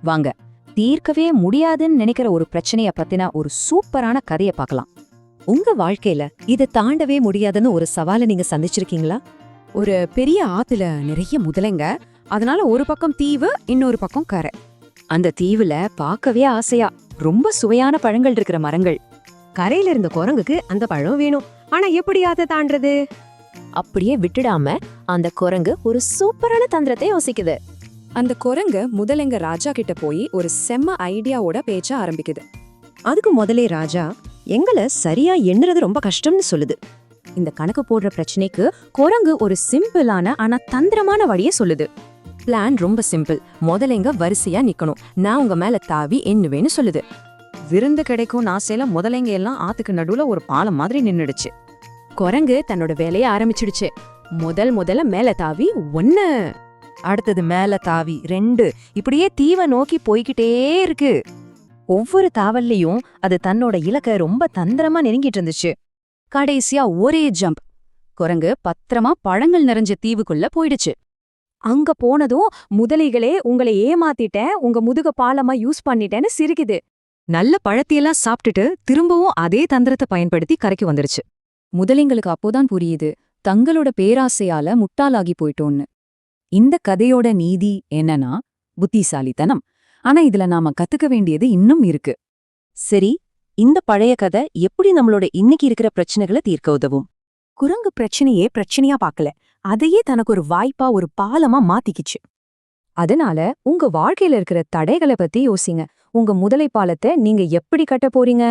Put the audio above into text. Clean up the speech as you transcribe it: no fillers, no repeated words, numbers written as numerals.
வாங்க, தீர்க்கவே முடியாதுன்னு நினைக்கிற ஒரு பிரச்சனைய பத்தின ஒரு சூப்பரான கதைய பார்க்கலாம். உங்க வாழ்க்கையில இதை தாண்டவே முடியாதுன்னு ஒரு சவாலை நீங்க சந்திச்சிருக்கீங்களா? ஒரு பெரிய ஆத்துல நிறைய முதலைங்க. அதனால ஒரு பக்கம் தீவு, இன்னொரு பக்கம் கரை. அந்த தீவுல பார்க்கவே ஆசையா ரொம்ப சுவையான பழங்கள் இருக்கிற மரங்கள். கரையில இருந்த குரங்குக்கு அந்த பழம் வேணும். ஆனா எப்படி அதை தாண்டறது? அப்படியே விட்டுடாம அந்த குரங்கு ஒரு சூப்பரான தந்திரத்தை யோசிக்குது. அந்த குரங்கு முதலைங்க ராஜா கிட்ட போய் ஒரு செம்ம ஐடியாவோட பேச்ச ஆரம்பிக்குது. அதுக்கு முதலே ராஜா எங்களை சரியா எண்ணுறது ரொம்ப கஷ்டம்னு சொல்லுது. இந்த கணக்கு போடுற பிரச்சனைக்கு குரங்கு ஒரு சிம்பிளான ஆனா தந்திரமான வழிய சொல்லுது. பிளான் ரொம்ப சிம்பிள். முதலைங்க வரிசையா நிக்கணும், நான் உங்க மேல தாவி எண்ணுவேன்னு சொல்லுது. விருந்து கிடைக்கும் ஆசையில முதலைங்க எல்லாம் ஆத்துக்கு நடுவுல ஒரு பாலம் மாதிரி நின்னுடுச்சு. குரங்கு தன்னோட வேலைய ஆரம்பிச்சிடுச்சு. முதல்ல மேல தாவி 1, அடுத்தது மேல தாவி 2, இப்படியே தீவை நோக்கி போய்கிட்டே இருக்கு. ஒவ்வொரு தாவல்லையும் அது தன்னோட இலக்க ரொம்ப தந்திரமா நெருங்கிட்டு இருந்துச்சு. கடைசியா ஒரே ஜம்ப். குரங்கு பத்திரமா பழங்கள் நிறைஞ்ச தீவுக்குள்ள போயிடுச்சு. அங்க போனதும் முதலைகளே உங்களை ஏமாத்திட்டேன், உங்க முதுக பாலமா யூஸ் பண்ணிட்டேன்னு சிரிக்குது. நல்ல பழத்தையெல்லாம் சாப்பிட்டுட்டு திரும்பவும் அதே தந்திரத்தை பயன்படுத்தி கரைக்கு வந்துருச்சு. முதலைங்களுக்கு அப்போதான் புரியுது, தங்களோட பேராசையால முட்டாளாகி போயிட்டோன்னு. இந்த கதையோட நீதி என்னன்னா புத்திசாலித்தனம். ஆனா இதுல நாம கத்துக்க வேண்டியது இன்னும் இருக்கு. சரி, இந்த பழைய கதை எப்படி நம்மளோட இன்னைக்கு இருக்கிற பிரச்சனைகளை தீர்க்க உதவும்? குரங்கு பிரச்சனையே பிரச்சனையா பார்க்கல, அதையே தனக்கு ஒரு வாய்ப்பா, ஒரு பாலமா மாத்திக்கிச்சு. அதனால உங்க வாழ்க்கையில இருக்கிற தடைகளை பத்தி யோசிங்க. உங்க முதலை பாலத்தை நீங்க எப்படி கட்ட போறீங்க?